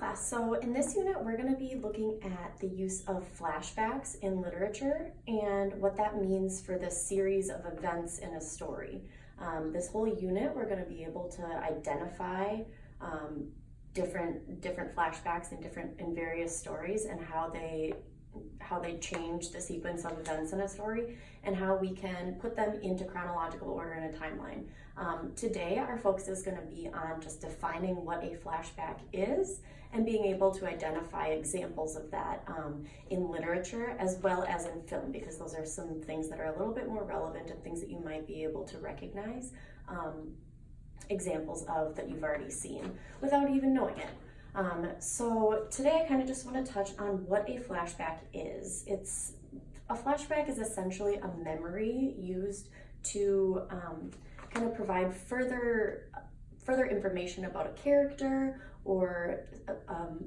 class. So in this unit, we're going to be looking at the use of flashbacks in literature and what that means for the series of events in a story. This whole unit, we're going to be able to identify different flashbacks in various stories and how they change the sequence of events in a story and how we can put them into chronological order in a timeline. Today, our focus is going to be on just defining what a flashback is and being able to identify examples of that in literature as well as in film, because those are some things that are a little bit more relevant and things that you might be able to recognize examples of that you've already seen without even knowing it. So today I kind of just want to touch on what a flashback is. A flashback is essentially a memory used to kind of provide further information about a character or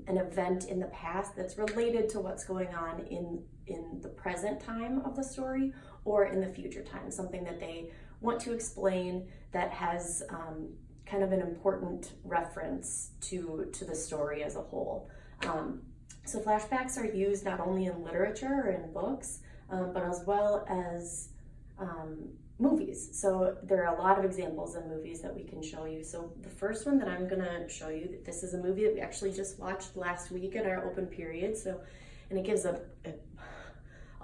an event in the past that's related to what's going on in the present time of the story or in the future time, something that they want to explain that has kind of an important reference to the story as a whole. So flashbacks are used not only in literature or in books, but as well as movies. So there are a lot of examples in movies that we can show you. So the first one that I'm gonna show you, this is a movie that we actually just watched last week in our open period. And it gives a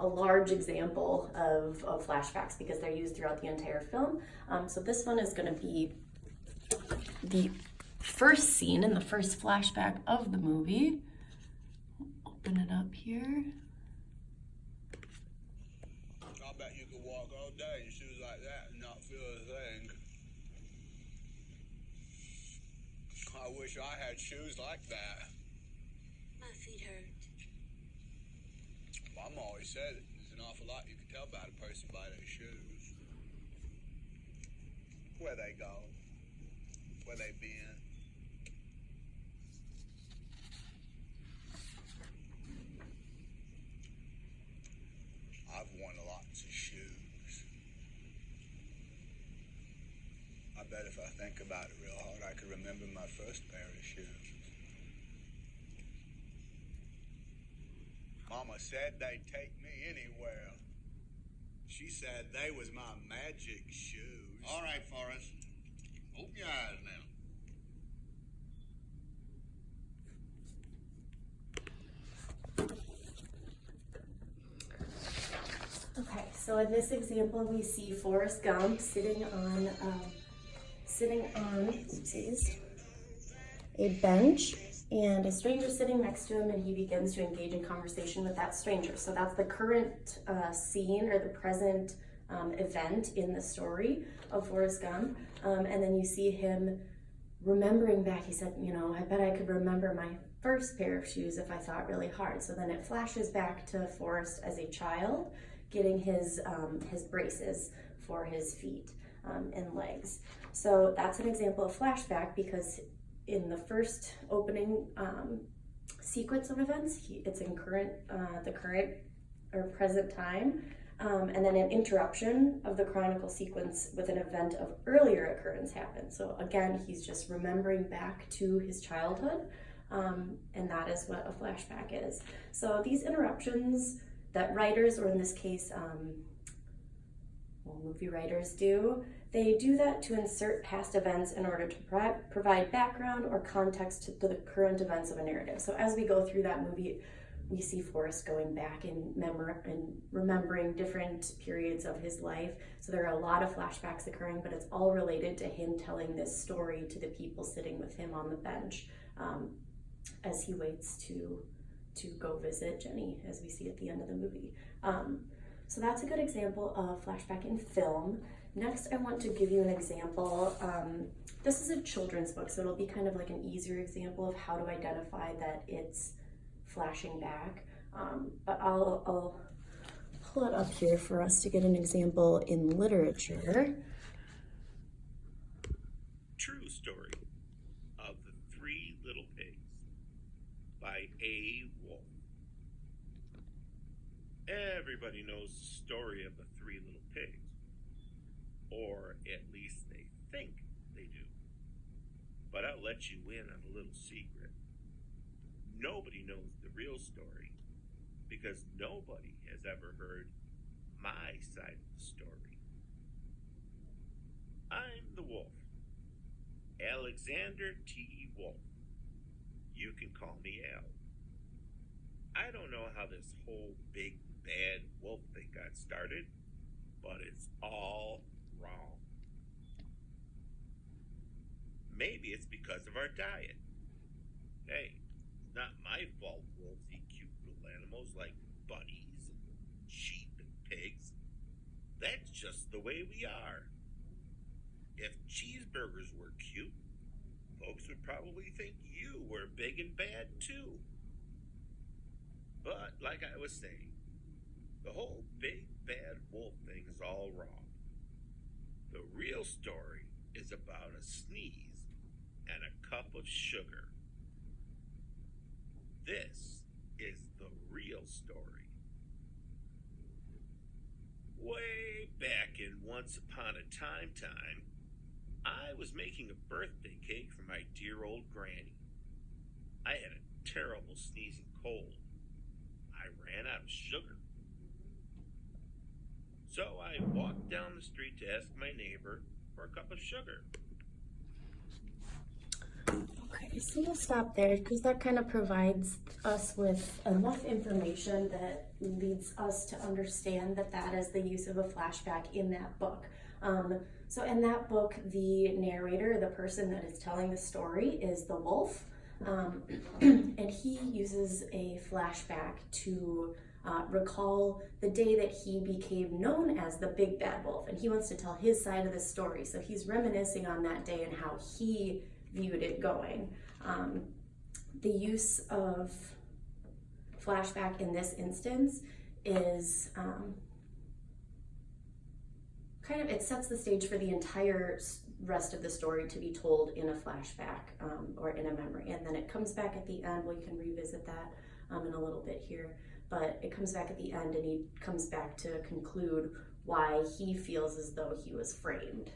large example of flashbacks because they're used throughout the entire film. So this one is gonna be the first scene in the first flashback of the movie. Open it up here. I bet you could walk all day in shoes like that and not feel a thing. I wish I had shoes like that. My feet hurt. Mom always said there's an awful lot you can tell about a person by their shoes. Where they go, where they been. I've worn lots of shoes. I bet if I think about it real hard, I could remember my first pair of shoes. Mama said they'd take me anywhere. She said they was my magic shoes. All right, Forrest. Open your eyes now. Okay, so in this example, we see Forrest Gump sitting on a bench, and a stranger sitting next to him, and he begins to engage in conversation with that stranger. So that's the current scene or the present event in the story of Forrest Gump. And then you see him remembering back. He said, I bet I could remember my first pair of shoes if I thought really hard. So then it flashes back to Forrest as a child, getting his braces for his feet and legs. So that's an example of flashback because in the first opening sequence of events, it's in the current or present time, and then an interruption of the chronicle sequence with an event of earlier occurrence happens. So again, he's just remembering back to his childhood, and that is what a flashback is. So these interruptions that writers, or in this case, movie writers they do that to insert past events in order to provide background or context to the current events of a narrative. So as we go through that movie, we see Forrest going back and remembering different periods of his life. So there are a lot of flashbacks occurring, but it's all related to him telling this story to the people sitting with him on the bench as he waits to go visit Jenny, as we see at the end of the movie. So that's a good example of flashback in film. Next, I want to give you an example. This is a children's book, so it'll be kind of like an easier example of how to identify that it's flashing back. But I'll pull it up here for us to get an example in literature. True story of the Three Little Pigs by A. Wolf. Everybody knows the story of the Three Little Pigs, or at least they think they do. But I'll let you in on a little secret. nobody knows the real story because nobody has ever heard my side of the story. I'm the wolf, Alexander T. Wolf. You can call me Al. I don't know how this whole big bad wolf thing got started, but it's all wrong. Maybe it's because of our diet. Hey, it's not my fault wolves eat cute little animals like bunnies and sheep and pigs. That's just the way we are. If cheeseburgers were cute, folks would probably think you were big and bad too. But like I was saying, the whole big bad wolf thing is all wrong. The real story is about a sneeze and a cup of sugar. This is the real story. Way back in Once Upon a Time, I was making a birthday cake for my dear old granny. I had a terrible sneezing cold. I ran out of sugar. So I walked down the street to ask my neighbor for a cup of sugar. Okay, so we'll stop there because that kind of provides us with enough information that leads us to understand that that is the use of a flashback in that book. So in that book, the narrator, the person that is telling the story, is the wolf, and he uses a flashback to recall the day that he became known as the big bad wolf, and he wants to tell his side of the story. So he's reminiscing on that day and how he viewed it going. The use of flashback in this instance is it sets the stage for the entire rest of the story to be told in a flashback or in a memory, and then it comes back at the end. We can revisit that in a little bit here, but it comes back at the end and he comes back to conclude why he feels as though he was framed.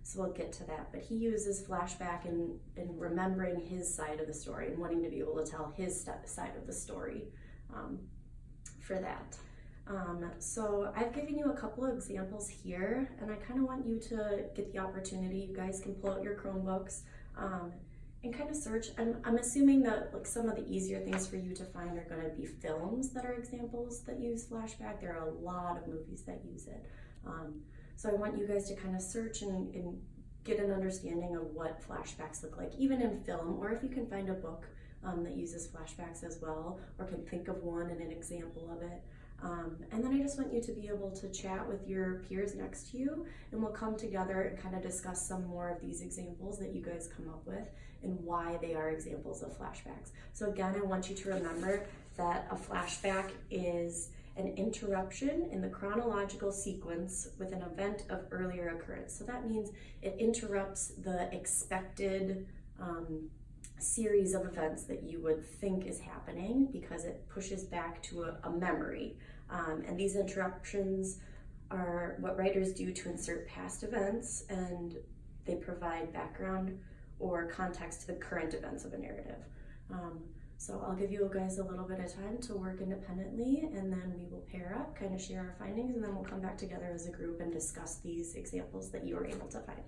So we'll get to that, but he uses flashback in remembering his side of the story and wanting to be able to tell his side of the story for that. So I've given you a couple of examples here, and I kind of want you to get the opportunity. You guys can pull out your Chromebooks and kind of search. I'm assuming that like some of the easier things for you to find are going to be films that are examples that use flashback. There are a lot of movies that use it. So I want you guys to kind of search and get an understanding of what flashbacks look like, even in film, or if you can find a book that uses flashbacks as well, or can think of one and an example of it. And then I just want you to be able to chat with your peers next to you, and we'll come together and kind of discuss some more of these examples that you guys come up with and why they are examples of flashbacks. So again, I want you to remember that a flashback is an interruption in the chronological sequence with an event of earlier occurrence. So that means it interrupts the expected series of events that you would think is happening because it pushes back to a memory. And these interruptions are what writers do to insert past events, and they provide background or context to the current events of a narrative. So I'll give you guys a little bit of time to work independently, and then we will pair up, kind of share our findings, and then we'll come back together as a group and discuss these examples that you were able to find.